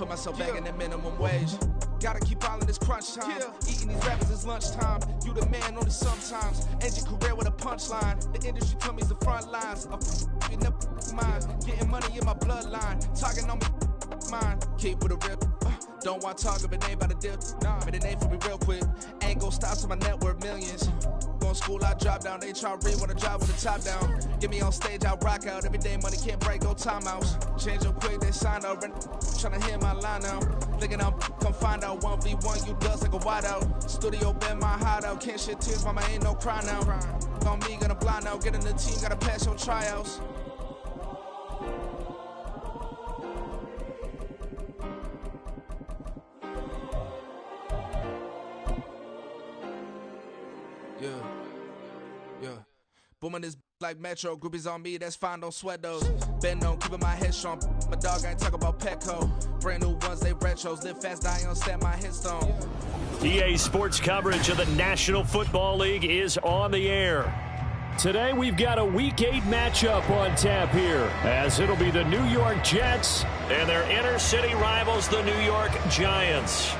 put myself back in the minimum wage. Gotta keep all in this crunch time. Eating these rappers is lunchtime. You the man only sometimes. End your career with a punchline. The industry told me the front lines. I'm in the mind. Getting money in my bloodline. Talking on me mine. Keep with a rip. Don't want to talk if it ain't about a dip. Nah, but it ain't for me real quick. Ain't gon' stop till my net worth millions. Going school, I drop down. They try to read when I drop with the top down. Get me on stage, I rock out. Every day money can't break, go timeouts. Change up quick, they sign up. Tryna hear my line now. Thinking I'm come find out 1v1, you dust like a wide out. Studio been my hideout. Can't shed tears, mama ain't no cry now. On me, gonna blind out. Get in the team, gotta pass your tryouts. Yeah. Booming this like Metro. Groupies on me, that's fine, don't sweat those. Bend on, keeping my head strong. My dog ain't talk about Petco. Brand new ones, they retros. Live fast, die on, set my headstone. EA Sports coverage of the National Football League is on the air. Today we've got a Week 8 matchup on tap here, as it'll be the New York Jets and their inner city rivals, the New York Giants.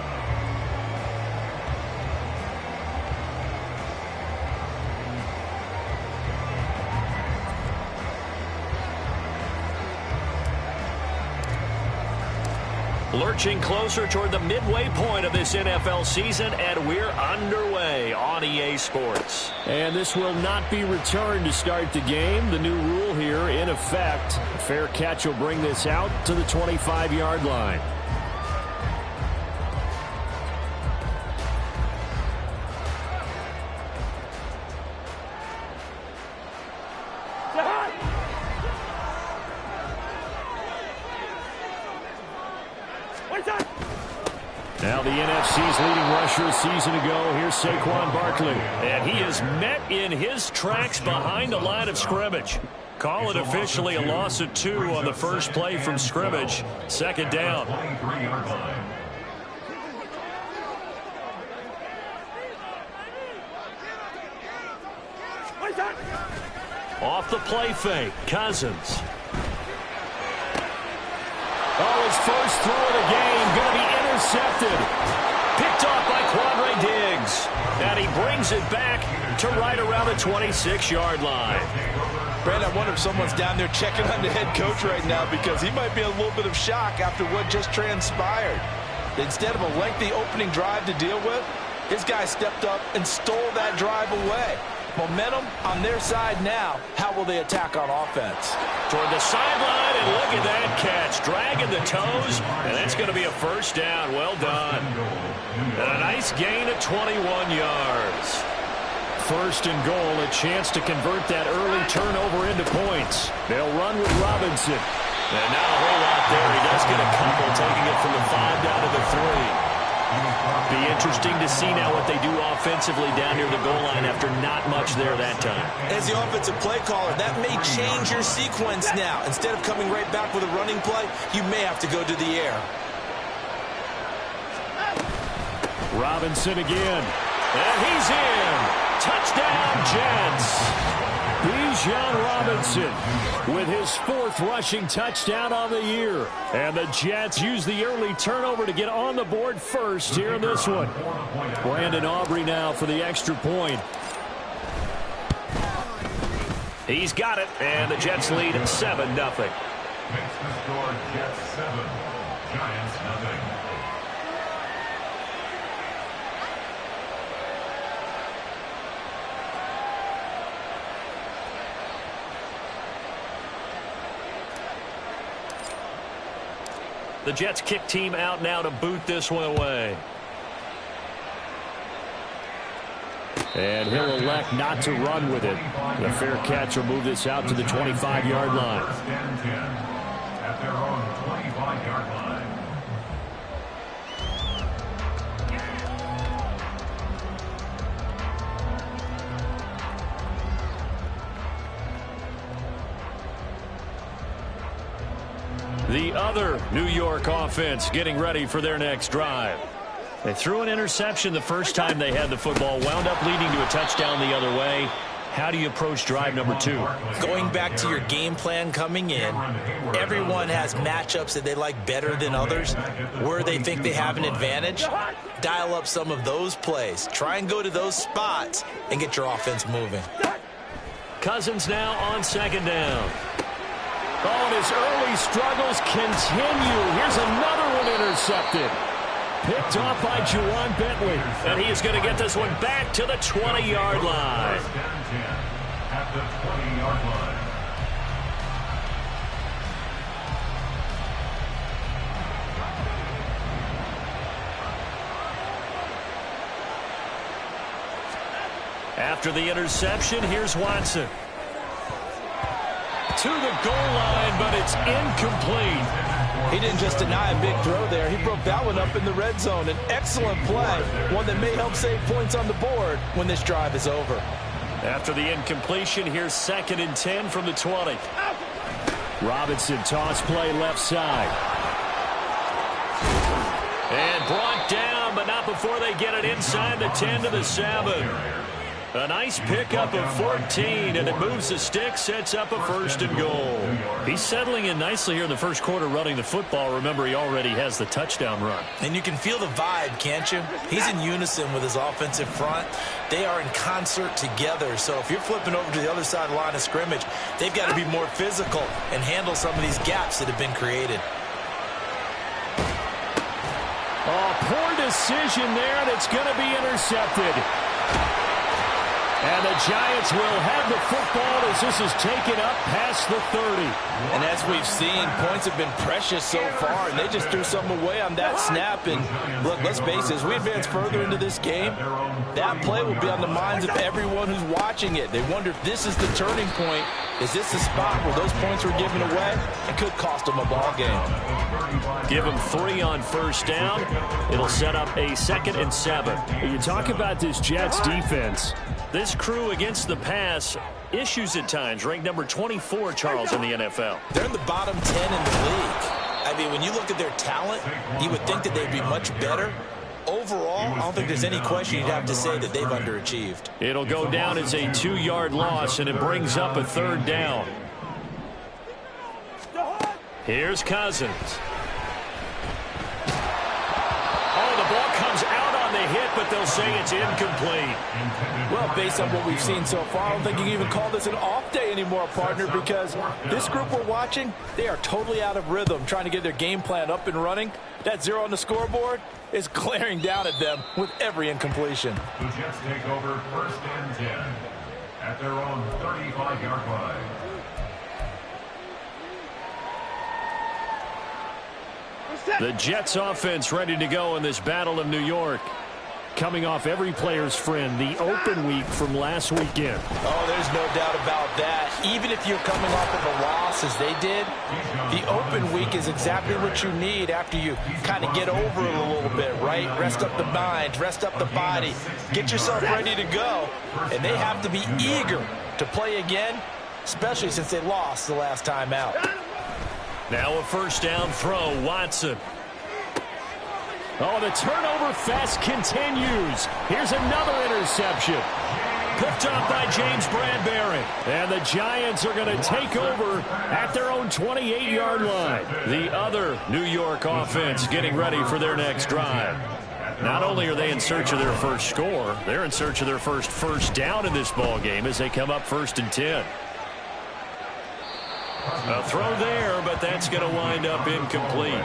Lurching closer toward the midway point of this NFL season, and we're underway on EA Sports. And this will not be returned to start the game. The new rule here in effect. A fair catch will bring this out to the 25-yard line. Now the NFC's leading rusher a season ago, here's Saquon Barkley. And he is met in his tracks behind the line of scrimmage. Call it officially a loss of 2 on the first play from scrimmage. Second down. Off the play fake, Cousins. Oh, his first throw of the game, going to be intercepted. Picked off by Quandre Diggs. And he brings it back to right around the 26-yard line. Brandon, I wonder if someone's down there checking on the head coach right now, because he might be in a little bit of shock after what just transpired. Instead of a lengthy opening drive to deal with, his guy stepped up and stole that drive away. Momentum on their side now. How will they attack on offense? Toward the sideline, and look at that catch. Dragging the toes, and that's going to be a first down. Well done. And a nice gain of 21 yards. First and goal, a chance to convert that early turnover into points. They'll run with Robinson. And now a whole lot there. He does get a couple, taking it from the 5 down to the 3. Be interesting to see now what they do offensively down near the goal line after not much there that time. As the offensive play caller, that may change your sequence now. Instead of coming right back with a running play, you may have to go to the air. Robinson again. And he's in. Touchdown, Jets. Bijan Robinson with his 4th rushing touchdown on the year. And the Jets use the early turnover to get on the board first here in this one. Brandon Aubrey now for the extra point. He's got it, and the Jets lead 7-0. Makes the score Jets 7, Giants 0. The Jets kick team out now to boot this one away. And he'll elect not to run with it. The fair catch will move this out to the 25-yard line. At their own 25-yard line. The other New York offense getting ready for their next drive. They threw an interception the first time they had the football, wound up leading to a touchdown the other way. How do you approach drive number 2? Going back to your game plan coming in, everyone has matchups that they like better than others, where they think they have an advantage. Dial up some of those plays. Try and go to those spots and get your offense moving. Cousins now on second down. Oh, and his early struggles continue. Here's another one intercepted. Picked off by Juwan Bentley. And he is going to get this one back to the 20-yard line. At the 20-yard line. After the interception, here's Watson. To the goal line, but it's incomplete. He didn't just deny a big throw there. He broke that one up in the red zone. An excellent play, one that may help save points on the board when this drive is over. After the incompletion, here's 2nd and 10 from the 20. Robinson toss play left side. And brought down, but not before they get it inside the 10 to the 7. A nice pickup of 14, and it moves the stick, sets up a 1st and goal. He's settling in nicely here in the first quarter running the football. Remember, he already has the touchdown run. And you can feel the vibe, can't you? He's in unison with his offensive front. They are in concert together. So if you're flipping over to the other side of the line of scrimmage, they've got to be more physical and handle some of these gaps that have been created. Oh, poor decision there, and it's going to be intercepted. And the Giants will have the football as this is taken up past the 30. And as we've seen, points have been precious so far, and they just threw some away on that snap. And look, let's face it, as we advance further into this game, that play will be on the minds of everyone who's watching it. They wonder if this is the turning point. Is this the spot where those points were given away? It could cost them a ball game. Give them 3 on 1st down. It'll set up a 2nd and 7. You talk about this Jets defense. This crew against the pass, issues at times, ranked number 24, Charles, in the NFL. They're in the bottom 10 in the league. I mean, when you look at their talent, you would think that they'd be much better. Overall, I don't think there's any question you'd have to say that they've underachieved. It'll go down as a 2-yard loss, and it brings up a 3rd down. Here's Cousins. Oh, the ball comes out on the hit, but they'll say it's incomplete. Well, based on what we've seen so far, I don't think you can even call this an off day anymore, partner, because this group we're watching, they are totally out of rhythm, trying to get their game plan up and running. That 0 on the scoreboard is glaring down at them with every incompletion. The Jets take over 1st and 10 at their own 35-yard line. The Jets offense ready to go in this Battle of New York. Coming off every player's friend, the open week from last weekend. Oh, there's no doubt about that. Even if you're coming off of a loss as they did, the open week is exactly what you need after you kind of get over it a little bit, right? Rest up the mind, rest up the body, get yourself ready to go. And they have to be eager to play again, especially since they lost the last time out. Now a 1st down throw, Watson. Oh, the turnover fest continues. Here's another interception. Picked up by James Bradbury. And the Giants are going to take over at their own 28-yard line. The other New York offense getting ready for their next drive. Not only are they in search of their first score, they're in search of their first down in this ball game as they come up 1st and 10. A throw there, but that's going to wind up incomplete.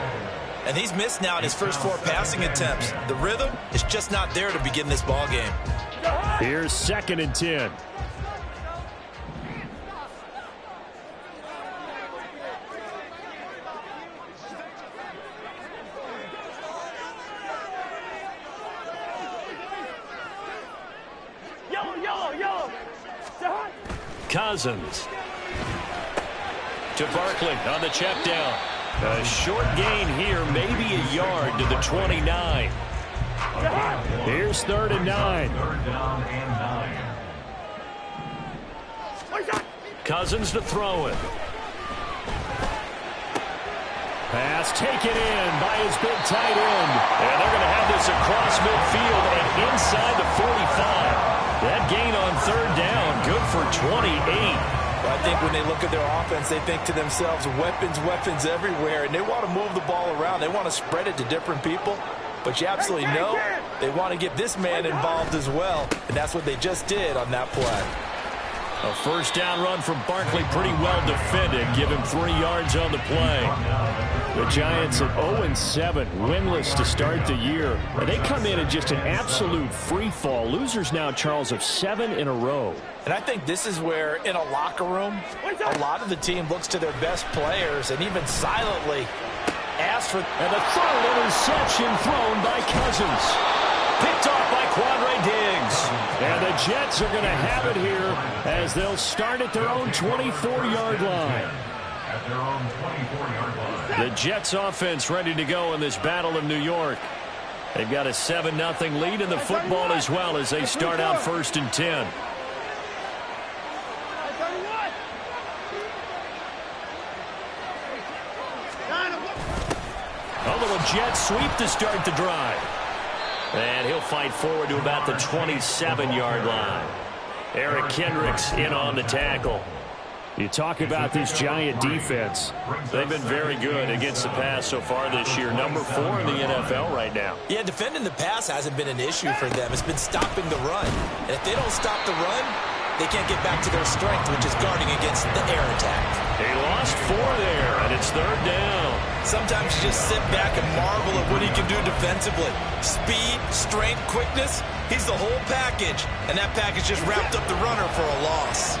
And he's missed now in his first 4 passing attempts. The rhythm is just not there to begin this ball game. Here's 2nd and 10. Cousins to Barkley on the check down. A short gain here, maybe a yard to the 29. Here's 3rd and 9. Cousins to throw it. Pass taken in by his big tight end. And they're going to have this across midfield and inside the 45. That gain on 3rd down, good for 28. Well, I think when they look at their offense, they think to themselves, weapons, weapons everywhere, and they want to move the ball around. They want to spread it to different people, but you absolutely know they want to get this man involved as well, and that's what they just did on that play. A first down run from Barkley, pretty well defended. Give him 3 yards on the play. The Giants at 0-7, winless to start the year. And they come in at just an absolute free fall. Losers now, Charles, of 7 in a row. And I think this is where, in a locker room, a lot of the team looks to their best players and even silently asks for... And the third interception thrown by Cousins. Picked off by Quandre Diggs. And the Jets are going to have it here as they'll start at their own 24-yard line. At their own 24-yard line. The Jets offense ready to go in this Battle of New York. They've got a 7-0 lead in the football as well as they start out 1st and 10. A little jet sweep to start the drive. And he'll fight forward to about the 27-yard line. Eric Kendricks in on the tackle. You talk about this Giant defense. They've been very good against the pass so far this year. Number 4 in the NFL right now. Yeah, defending the pass hasn't been an issue for them. It's been stopping the run. And if they don't stop the run, they can't get back to their strength, which is guarding against the air attack. They lost 4 there, and it's 3rd down. Sometimes you just sit back and marvel at what he can do defensively. Speed, strength, quickness, he's the whole package. And that package just wrapped up the runner for a loss.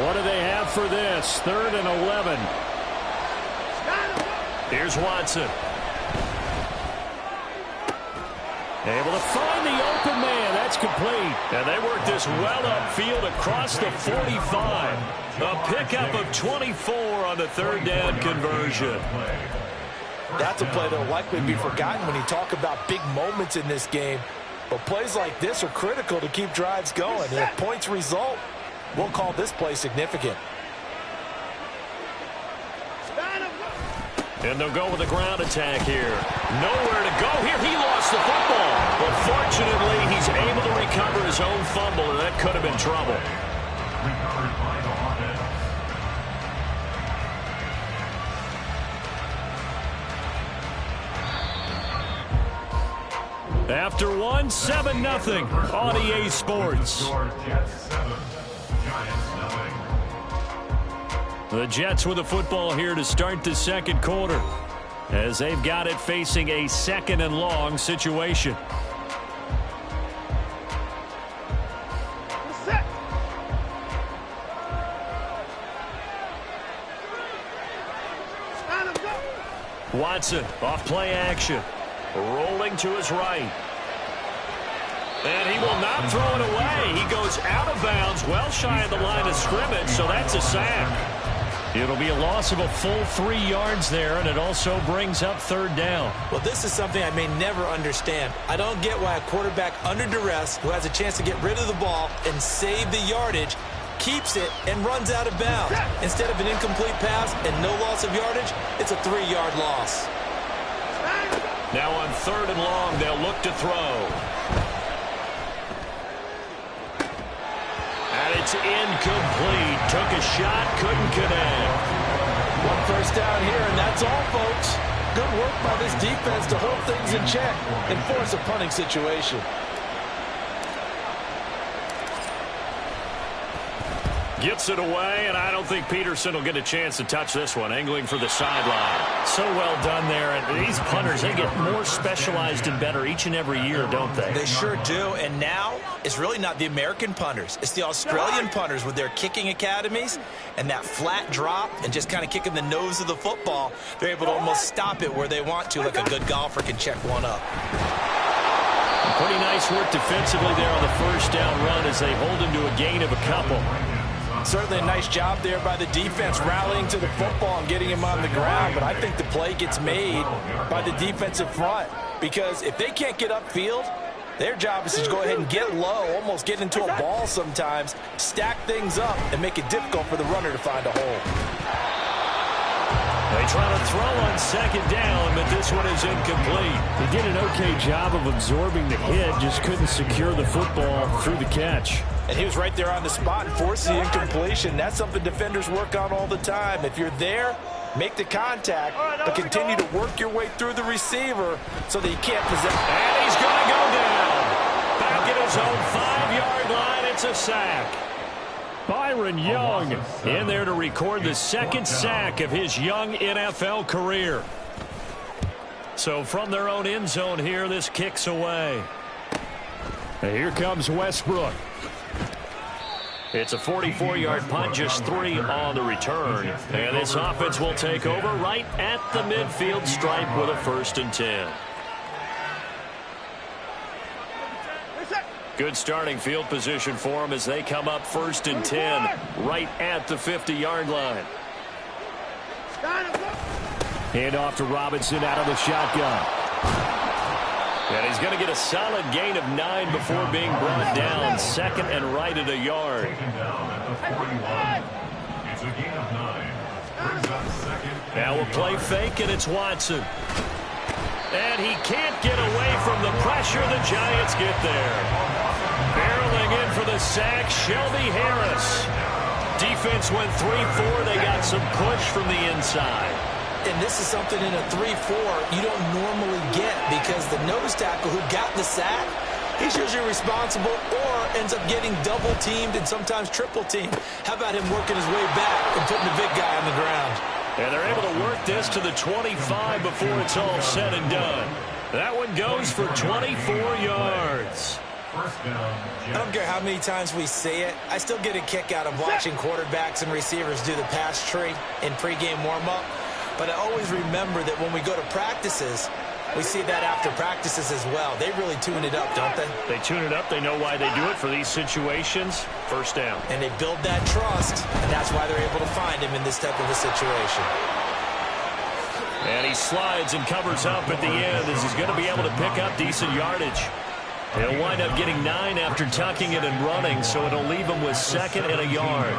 What do they have for this? 3rd and 11. Here's Watson. Able to find the open man. That's complete. And they work this well upfield across the 45. A pickup of 24 on the 3rd down conversion. That's a play that will likely be forgotten when you talk about big moments in this game. But plays like this are critical to keep drives going. And if points result, we'll call this play significant. And they'll go with a ground attack here. Nowhere to go here. He lost the football. But fortunately, he's able to recover his own fumble, and that could have been trouble. Recovered by the offense. After 1, 7-0 on EA Sports. Jets 7, Giants 0. The Jets with the football here to start the 2nd quarter, as they've got it facing a 2nd and long situation. Watson off play action, rolling to his right. And he will not throw it away. He goes out of bounds, well shy of the line of scrimmage, so that's a sack. It'll be a loss of a full 3 yards there, and it also brings up 3rd down. Well, this is something I may never understand. I don't get why a quarterback under duress who has a chance to get rid of the ball and save the yardage keeps it and runs out of bounds. Instead of an incomplete pass and no loss of yardage, it's a 3-yard loss. Now on 3rd and long, they'll look to throw. And it's incomplete. Took a shot, couldn't connect. 1 first down here, and that's all, folks. Good work by this defense to hold things in check and force a punting situation. Gets it away, and I don't think Peterson will get a chance to touch this one. Angling for the sideline. So well done there. And these punters, they get more specialized and better each and every year, don't they? They sure do. And now, it's really not the American punters. It's the Australian punters with their kicking academies and that flat drop and just kind of kicking the nose of the football. They're able to almost stop it where they want to, like a good golfer can check one up. Pretty nice work defensively there on the first down run as they hold him to a gain of a couple. Certainly a nice job there by the defense rallying to the football and getting him on the ground, but I think the play gets made by the defensive front because if they can't get upfield, their job is to go ahead and get low, almost get into a ball sometimes, stack things up, and make it difficult for the runner to find a hole. They try to throw on 2nd down, but this one is incomplete. They did an okay job of absorbing the hit, just couldn't secure the football through the catch. And he was right there on the spot and forced the incompletion. That's something defenders work on all the time. If you're there, make the contact, but continue to work your way through the receiver so that you can't possess. And he's going to go down. Back at his own 5-yard line, it's a sack. Byron Young in there to record the second sack of his young NFL career. So from their own end zone here, this kicks away. And here comes Westbrook. It's a 44-yard punt, just 3 on the return. And this offense will take over right at the midfield stripe with a 1st and 10. Good starting field position for them as they come up 1st and 10 right at the 50-yard line. Hand off to Robinson out of the shotgun. And he's going to get a solid gain of 9 before being brought down. 2nd and right at a yard. Now we'll play fake, and it's Watson. And he can't get away from the pressure. The Giants get there. Barreling in for the sack, Shelby Harris. Defense went 3-4. They got some push from the inside. And this is something in a 3-4 you don't normally get because the nose tackle who got the sack, he's usually responsible or ends up getting double-teamed and sometimes triple-teamed. How about him working his way back and putting the big guy on the ground? And they're able to work this to the 25 before it's all said and done. That one goes for 24 yards. I don't care how many times we see it. I still get a kick out of watching quarterbacks and receivers do the pass tree in pregame warm-up. But I always remember that when we go to practices, we see that after practices as well. They really tune it up, don't they? They tune it up. They know why they do it for these situations. 1st down. And they build that trust, and that's why they're able to find him in this type of a situation. And he slides and covers up at the end as he's going to be able to pick up decent yardage. He'll wind up getting 9 after tucking it and running, so it'll leave him with 2nd and a yard.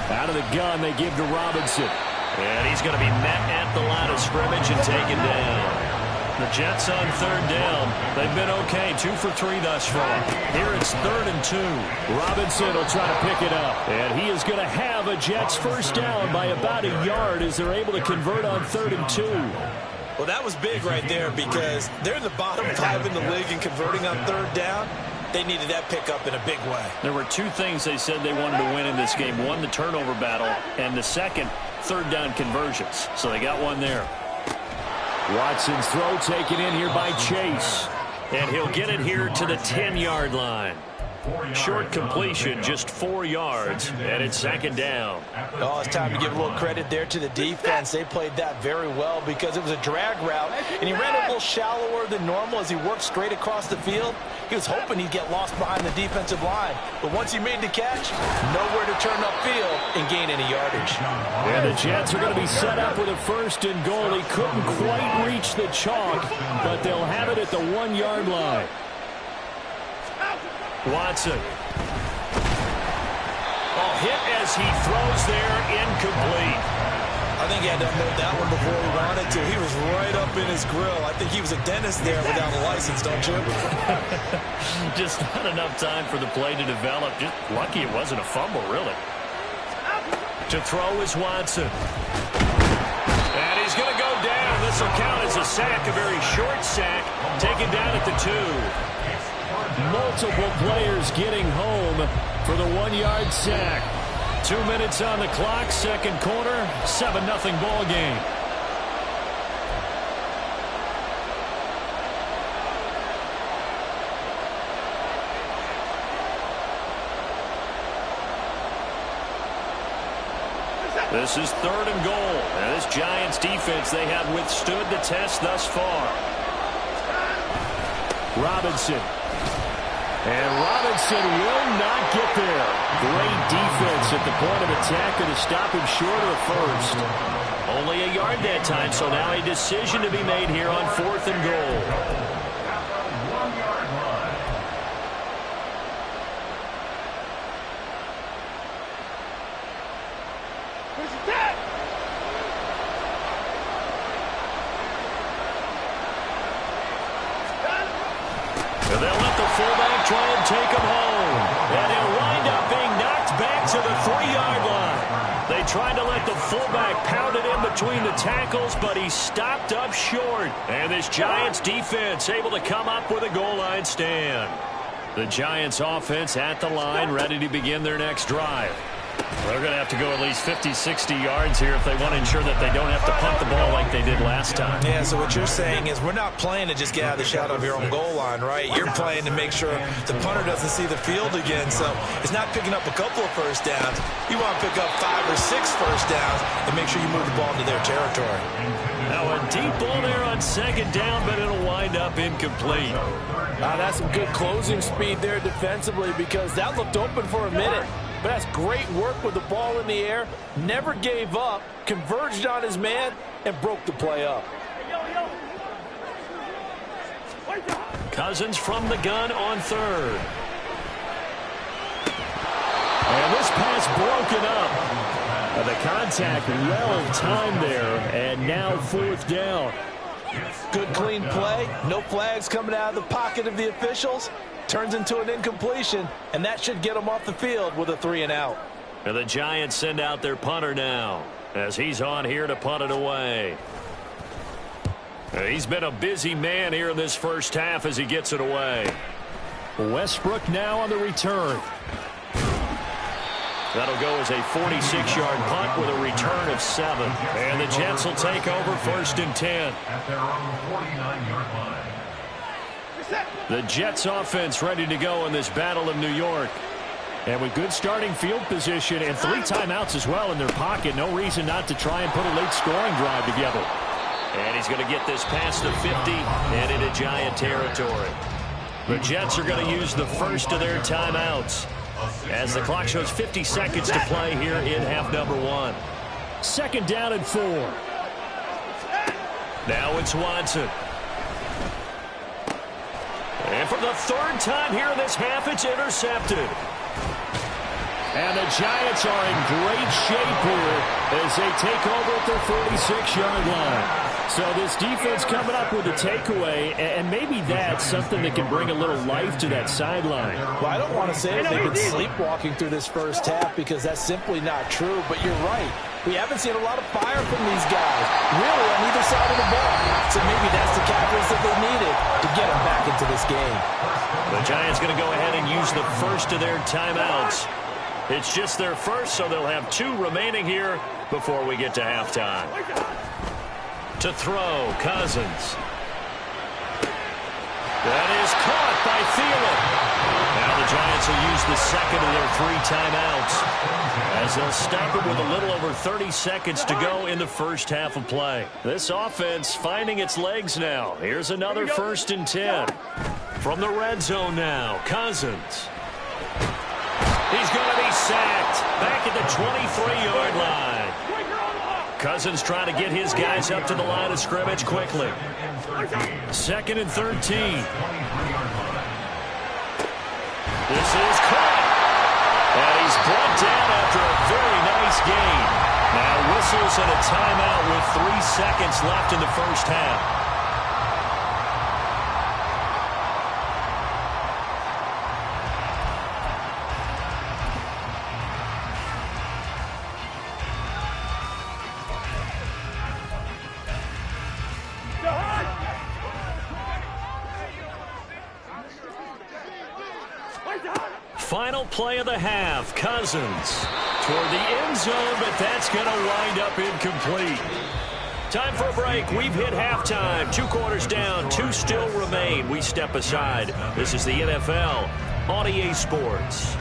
Out of the gun, they give to Robinson. And he's going to be met at the line of scrimmage and taken down. The Jets on 3rd down. They've been okay, 2 for 3 thus far. Here it's 3rd and 2. Robinson will try to pick it up. And he is going to have a Jets 1st down by about a yard as they're able to convert on 3rd and 2. Well, that was big right there because they're in the bottom 5 in the league and converting on 3rd down. They needed that pickup in a big way. There were 2 things they said they wanted to win in this game. One, the turnover battle, and the second, 3rd down conversions. So they got one there. Watson's throw taken in here by Chase. And he'll get it here to the 10-yard line. Short completion, just 4 yards, and it's 2nd down. Oh, it's time to give a little credit there to the defense. They played that very well because it was a drag route, and he ran a little shallower than normal as he worked straight across the field. He was hoping he'd get lost behind the defensive line, but once he made the catch, nowhere to turn upfield and gain any yardage. And the Jets are going to be set up with a 1st and goal. He couldn't quite reach the chalk, but they'll have it at the 1-yard line. Watson. Oh, hit as he throws there, incomplete. I think he had to unload that one before he wanted to. He was right up in his grill. I think he was a dentist there without a license, don't you? Just not enough time for the play to develop. Just lucky it wasn't a fumble, really. To throw is Watson. And he's going to go down. This will count as a sack, a very short sack, taken down at the 2. Multiple players getting home for the 1-yard sack. 2 minutes on the clock, 2nd quarter, 7-0 ball game. This is 3rd and goal. And this Giants defense, they have withstood the test thus far. Robinson. And Robinson will not get there. Great defense at the point of attack to stop him short of the 1st. Only a yard that time, so now a decision to be made here on 4th and goal. And they'll let the fullback try and take him home. And he'll wind up being knocked back to the 3-yard line. They tried to let the fullback pound it in between the tackles, but he stopped up short. And this Giants defense able to come up with a goal line stand. The Giants offense at the line, ready to begin their next drive. They're going to have to go at least 50, 60 yards here if they want to ensure that they don't have to punt the ball like they did last time. Yeah, so what you're saying is we're not playing to just get out of the shadow of your own goal line, right? You're playing to make sure the punter doesn't see the field again. So it's not picking up a couple of first downs. You want to pick up 5 or 6 first downs and make sure you move the ball into their territory. Now a deep ball there on second down, but it'll wind up incomplete. That's some good closing speed there defensively because that looked open for a minute. But that's great work with the ball in the air. Never gave up, converged on his man, and broke the play up. Cousins from the gun on third. And this pass broken up. The contact well timed there, and now fourth down. Good clean play. No flags coming out of the pocket of the officials. Turns into an incompletion, and that should get them off the field with a 3-and-out. And the Giants send out their punter now as he's on here to punt it away. He's been a busy man here in this first half as he gets it away. Westbrook now on the return. That'll go as a 46-yard punt with a return of 7. And the Jets will take over first and 10. At their own 49-yard line. The Jets offense ready to go in this Battle of New York. And with good starting field position and 3 timeouts as well in their pocket, no reason not to try and put a late scoring drive together. And he's going to get this past the 50 and into Giant territory. The Jets are going to use the first of their timeouts as the clock shows 50 seconds to play here in half number 1. Second down and 4. Now it's Watson. And for the 3rd time here in this half, it's intercepted. And the Giants are in great shape here as they take over at their 46-yard line. So this defense coming up with a takeaway, and maybe that's something that can bring a little life to that sideline. Well, I don't want to say they've been sleepwalking through this first half because that's simply not true, but you're right. We haven't seen a lot of fire from these guys, really, on either side of the ball. So maybe that's the catalyst that they needed to get them back into this game. The Giants going to go ahead and use the first of their timeouts. It's just their first, so they'll have 2 remaining here before we get to halftime. To throw, Cousins. That is caught by Thielen. Now the Giants will use the second of their 3 timeouts as they'll stop it with a little over 30 seconds to go in the first half of play. This offense finding its legs now. Here's another 1st and 10. From the red zone now, Cousins. He's going to be sacked back at the 23-yard line. Cousins trying to get his guys up to the line of scrimmage quickly. 2nd and 13. This is caught. And he's brought down after a very nice gain. Now whistles and a timeout with 3 seconds left in the first half. Final play of the half. Cousins toward the end zone, but that's going to wind up incomplete. Time for a break. We've hit halftime. 2 quarters down. 2 still remain. We step aside. This is the NFL on EA Sports.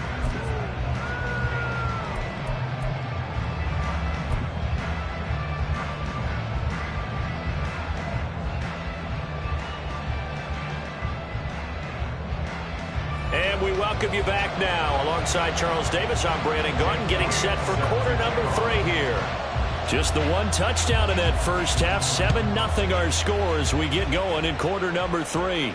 And we welcome you back now. Alongside Charles Davis, I'm Brandon Gaudin, getting set for quarter number 3 here. Just the 1 touchdown in that first half. 7-0 our score as we get going in quarter number 3.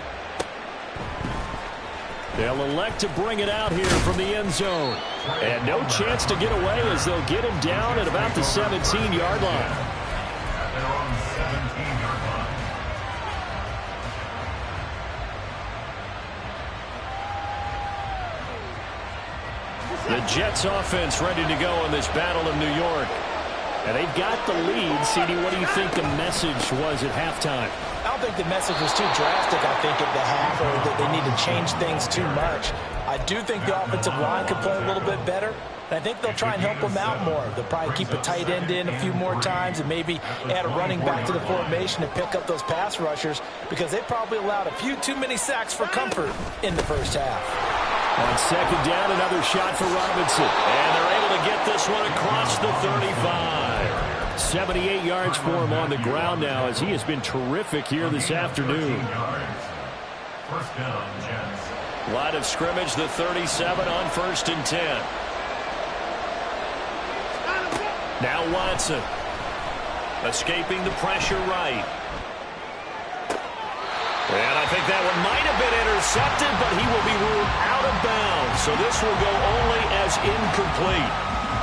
They'll elect to bring it out here from the end zone. And no chance to get away as they'll get him down at about the 17-yard line. They're on 17-yard line. The Jets offense ready to go in this battle of New York. And they've got the lead. CD, what do you think the message was at halftime? I don't think the message was too drastic, I think, at the half, or that they need to change things too much. I do think the offensive line could play a little bit better, and I think they'll try and help them out more. They'll probably keep a tight end in a few more times and maybe add a running back to the formation to pick up those pass rushers, because they probably allowed a few too many sacks for comfort in the first half. On second down, another shot for Robinson. And they're able to get this one across the 35. 78 yards for him on the ground now, as he has been terrific here this afternoon. First down, Jets. Line of scrimmage, the 37 on 1st and 10. Now Watson. Escaping the pressure right. And I think that one might have been intercepted, but he will be ruled out of bounds. So this will go only as incomplete.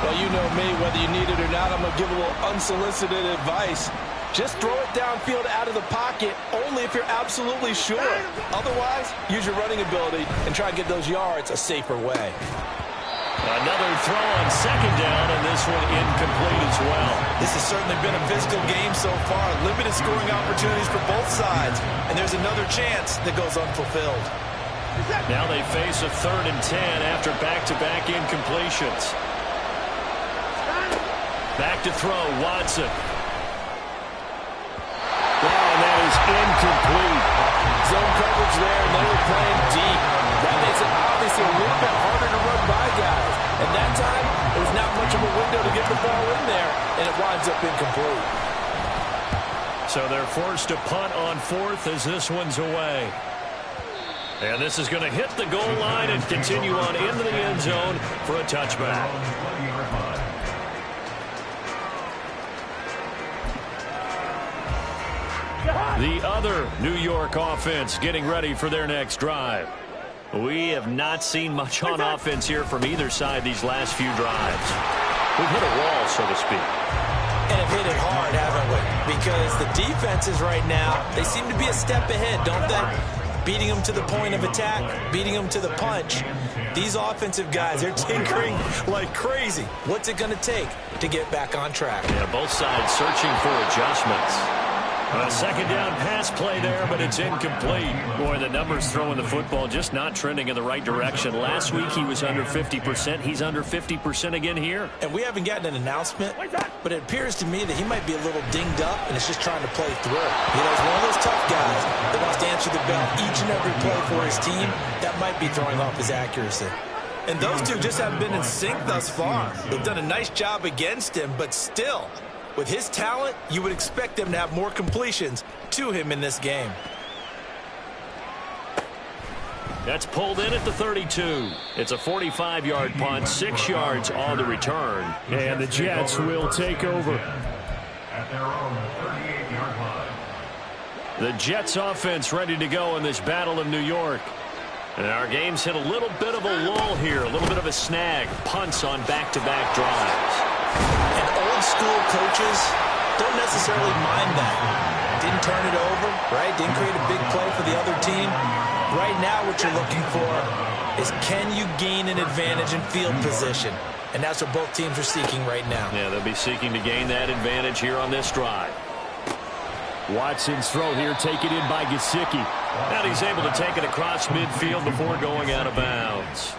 Well, you know me, whether you need it or not, I'm going to give a little unsolicited advice. Just throw it downfield out of the pocket only if you're absolutely sure. Otherwise, use your running ability and try to get those yards a safer way. Another throw on second down, and this one incomplete as well. This has certainly been a physical game so far. Limited scoring opportunities for both sides. And there's another chance that goes unfulfilled. Now they face a 3rd and 10 after back-to-back incompletions. Back to throw, Watson. And that is incomplete. Zone coverage there, and they were playing deep. That makes it obviously a little bit harder to run by guys. And that time, there's not much of a window to get the ball in there, and it winds up incomplete. So they're forced to punt on 4th as this one's away. And this is going to hit the goal line and continue on into the end zone for a touchback. The other New York offense getting ready for their next drive. We have not seen much on offense here from either side these last few drives. We've hit a wall, so to speak. And have hit it hard, haven't we? Because the defenses right now, they seem to be a step ahead, don't they? Beating them to the point of attack, beating them to the punch. These offensive guys, they're tinkering like crazy. What's it going to take to get back on track? Yeah, both sides searching for adjustments. A second down pass play there, but it's incomplete. Boy, the numbers throwing the football just not trending in the right direction. Last week he was under 50%. He's under 50% again here. And we haven't gotten an announcement, but it appears to me that he might be a little dinged up and is just trying to play through. You know, he's one of those tough guys that wants to answer the bell each and every play for his team. That might be throwing off his accuracy. And those two just haven't been in sync thus far. They've done a nice job against him, but still, with his talent, you would expect them to have more completions to him in this game. That's pulled in at the 32. It's a 45-yard punt, 6 yards on the return. And the Jets will take over. At their own 38-yard line. The Jets offense ready to go in this battle of New York. And our game's hit a little bit of a lull here, a little bit of a snag. Punts on back-to-back drives. And old school coaches don't necessarily mind that. Didn't turn it over, right? Didn't create a big play for the other team. Right now what you're looking for is, can you gain an advantage in field position? And that's what both teams are seeking right now. Yeah, they'll be seeking to gain that advantage here on this drive. Watson's throw here taken in by Gesicki. And he's able to take it across midfield before going out of bounds.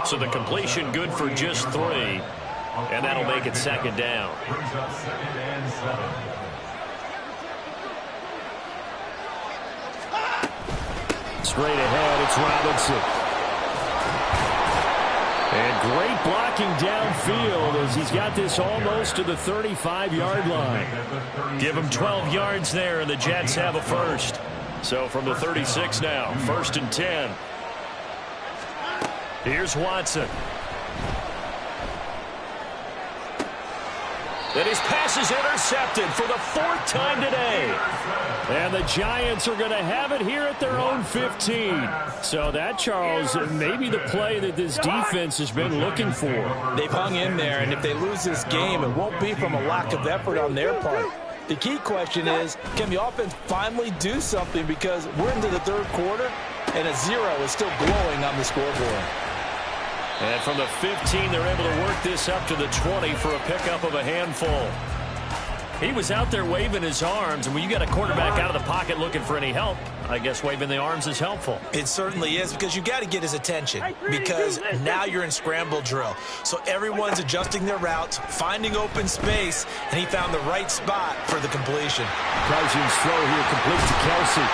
So the completion good for just 3. And that'll make it second down. Brings up 2nd and 7. Straight ahead, it's Robinson. And great blocking downfield as he's got this almost to the 35-yard line. Give him 12 yards there, and the Jets have a first. So from the 36 now, 1st and 10. Here's Watson. And his pass is intercepted for the 4th time today. And the Giants are going to have it here at their own 15. So that, Charles, may be the play that this defense has been looking for. They've hung in there, and if they lose this game, it won't be from a lack of effort on their part. The key question is, can the offense finally do something, because we're into the 3rd quarter, and a 0 is still glowing on the scoreboard. And from the 15, they're able to work this up to the 20 for a pickup of a handful. He was out there waving his arms, and when you got a quarterback out of the pocket looking for any help, I guess waving the arms is helpful. It certainly is, because you got to get his attention, because now you're in scramble drill. So everyone's adjusting their routes, finding open space, and he found the right spot for the completion. Cousins throw here complete to Kelsey.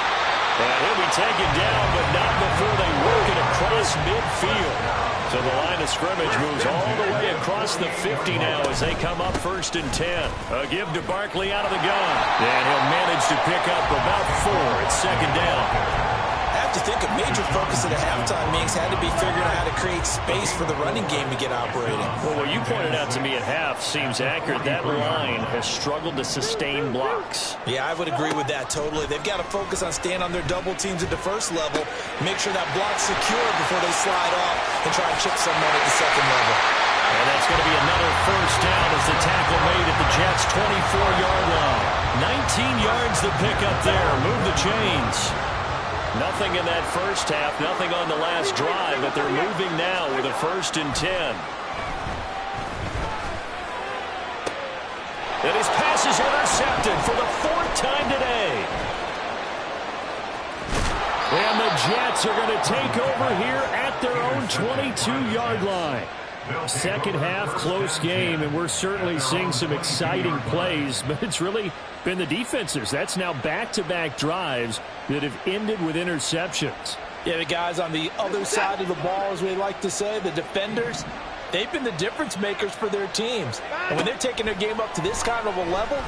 And he'll be taken down, but not before they work it across midfield. So the line of scrimmage moves all the way across the 50 now as they come up 1st and 10. A give to Barkley out of the gun. And he'll manage to pick up about 4 at 2nd down. I have to think a major focus at the halftime meetings had to be figuring out how to create space for the running game to get operating. Well, what you pointed out to me at half seems accurate. That line has struggled to sustain blocks. Yeah, I would agree with that totally. They've got to focus on staying on their double teams at the first level, make sure that block's secure before they slide off and try to chip someone at the second level. And that's going to be another 1st down as the tackle made at the Jets' 24-yard line. 19 yards the pickup there. Move the chains. Nothing in that first half, nothing on the last drive, but they're moving now with a 1st and 10. And his pass is intercepted for the 4th time today. And the Jets are going to take over here at their own 22-yard line. Second half, close game, and we're certainly seeing some exciting plays, but it's really been the defenses. That's now back-to-back drives that have ended with interceptions. Yeah, the guys on the other side of the ball, as we like to say, the defenders, they've been the difference makers for their teams. And when they're taking their game up to this kind of a level,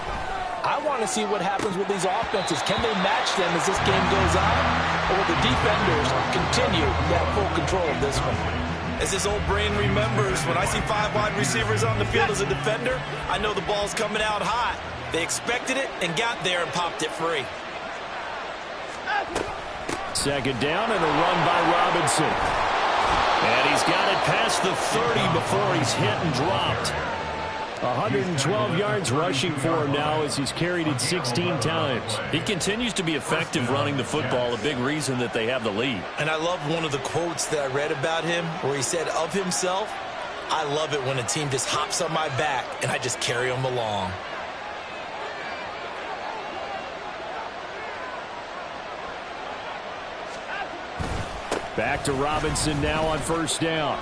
I want to see what happens with these offenses. Can they match them as this game goes on? Or will the defenders continue to have full control of this one? As his old brain remembers, when I see 5 wide receivers on the field as a defender, I know the ball's coming out hot. They expected it and got there and popped it free. 2nd down and a run by Robinson. And he's got it past the 30 before he's hit and dropped. 112 yards rushing for him now as he's carried it 16 times. He continues to be effective running the football, a big reason that they have the lead. And I love one of the quotes that I read about him where he said of himself, "I love it when a team just hops on my back and I just carry them along." Back to Robinson now on 1st down.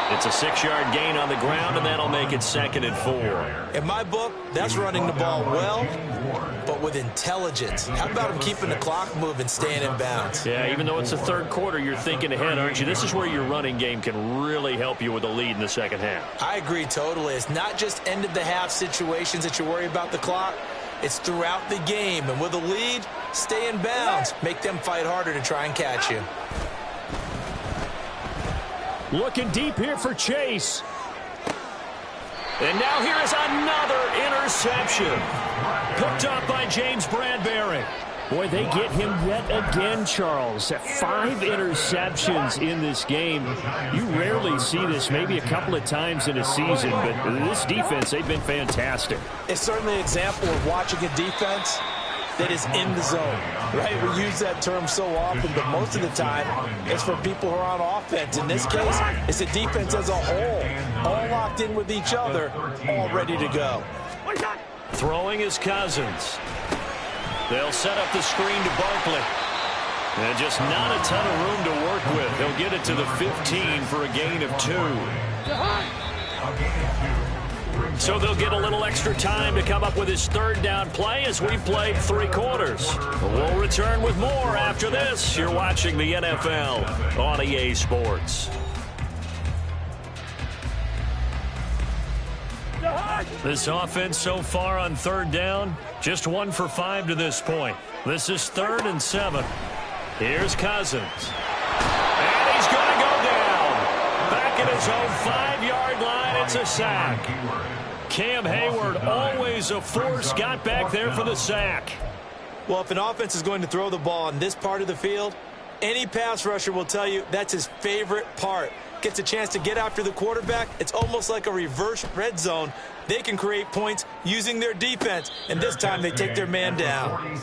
It's a 6-yard gain on the ground, and that'll make it 2nd and 4. In my book, that's running the ball well, but with intelligence. How about him keeping the clock moving, staying in bounds? Yeah, even though it's the 3rd quarter, you're thinking ahead, aren't you? This is where your running game can really help you with a lead in the 2nd half. I agree totally. It's not just end-of-the-half situations that you worry about the clock. It's throughout the game, and with a lead, stay in bounds. Make them fight harder to try and catch you. Looking deep here for Chase. And now here is another interception. Picked up by James Bradbury. Boy, they get him yet again, Charles. 5 interceptions in this game. You rarely see this, maybe a couple of times in a season, but this defense, they've been fantastic. It's certainly an example of watching a defense that is in the zone, right? We use that term so often, but most of the time, it's for people who are on offense. In this case, it's a defense as a whole, all locked in with each other, all ready to go. Throwing is Cousins. They'll set up the screen to Barkley. And just not a ton of room to work with. He'll get it to the 15 for a gain of 2. So they'll get a little extra time to come up with his 3rd down play as we've played 3 quarters. We'll return with more after this. You're watching the NFL on EA Sports. This offense so far on 3rd down, just 1 for 5 to this point. This is 3rd and 7. Here's Cousins. And he's going to go down. Back at his own 5-yard line, it's a sack. Cam Hayward, always a force, got back there for the sack. Well, if an offense is going to throw the ball on this part of the field, any pass rusher will tell you that's his favorite part. gets a chance to get after the quarterback, it's almost like a reverse red zone. They can create points using their defense, and this time they take their man down.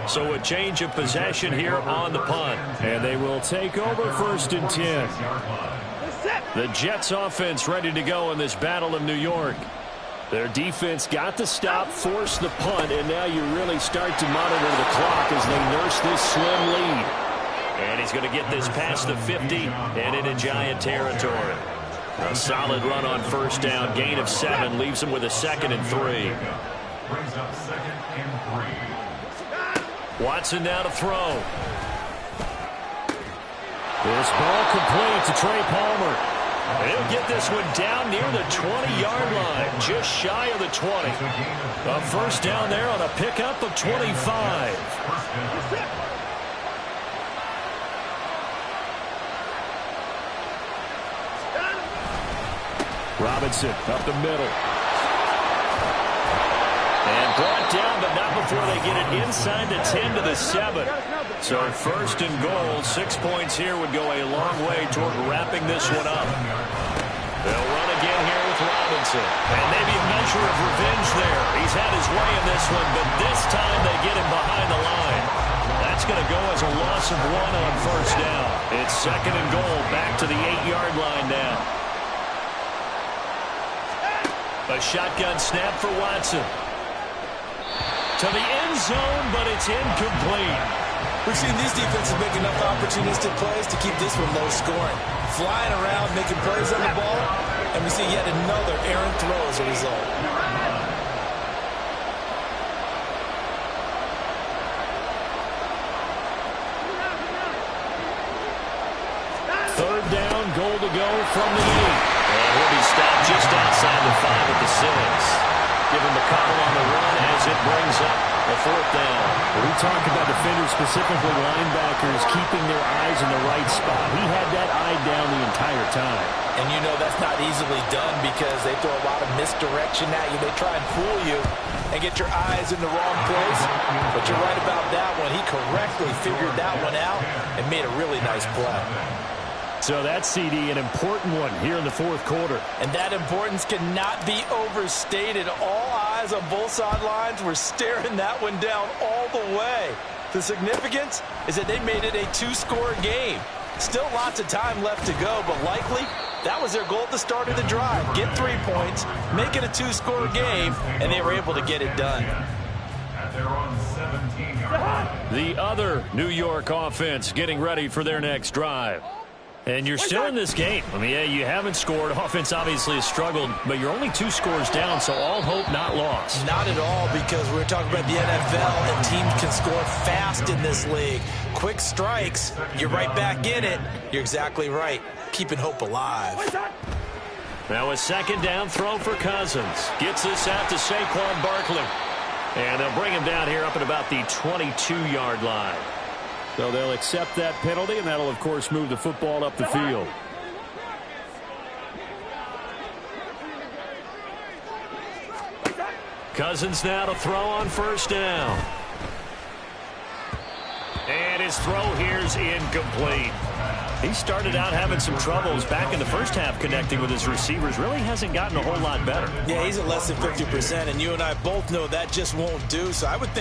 So a change of possession here on the punt. And they will take over 1st and 10. The Jets offense ready to go in this battle of New York. Their defense got the stop, forced the punt, and now you really start to monitor the clock as they nurse this slim lead. And he's going to get this past the 50 and into Giant territory. A solid run on 1st down, gain of 7, leaves him with a 2nd and 3. Brings up 2nd and 3. Watson now to throw. This ball complete to Trey Palmer. He'll get this one down near the 20-yard line, just shy of the 20. A 1st down there on a pickup of 25. Robinson up the middle. And brought down, but not before they get it inside the 10 to the 7. So 1st and goal, 6 points here would go a long way toward wrapping this one up. They'll run again here with Robinson. And maybe a measure of revenge there. He's had his way in this one, but this time they get him behind the line. That's going to go as a loss of 1 on 1st down. It's 2nd and goal, back to the 8-yard line now. A shotgun snap for Watson. To the end zone, but it's incomplete. We've seen these defenses make enough opportunistic plays to keep this one low scoring. Flying around, making plays on the ball, and we see yet another errant throw as a result. 3rd down, goal to go from the 8. And he'll be stopped just outside the 5 at the 6. Give him the call on the run as it brings up a 4th down. We talk about defenders, specifically linebackers, keeping their eyes in the right spot. He had that eye down the entire time. And you know that's not easily done because they throw a lot of misdirection at you. They try and fool you and get your eyes in the wrong place. But you're right about that one. He correctly figured that one out and made a really nice play. So that CD, an important one here in the 4th quarter. And that importance cannot be overstated. All eyes on both sidelines were staring that one down all the way. The significance is that they made it a 2-score game. Still lots of time left to go, but likely that was their goal at the start of the drive. Get 3 points, make it a 2-score game, and they were able to get it done. At their own 17-yard line. The other New York offense getting ready for their next drive. And you're still in this game. I mean, yeah, you haven't scored. Offense obviously has struggled, but you're only 2 scores down, so all hope not lost. Not at all, because we're talking about the NFL, and teams can score fast in this league. Quick strikes, you're right back in it. You're exactly right. Keeping hope alive. Now a 2nd down throw for Cousins. Gets this out to Saquon Barkley. And they'll bring him down here up at about the 22-yard line. So they'll accept that penalty, and that'll, of course, move the football up the field. Cousins now to throw on 1st down. And his throw here's incomplete. He started out having some troubles back in the 1st half connecting with his receivers. Really hasn't gotten a whole lot better. Yeah, he's at less than 50%, and you and I both know that just won't do. So I would think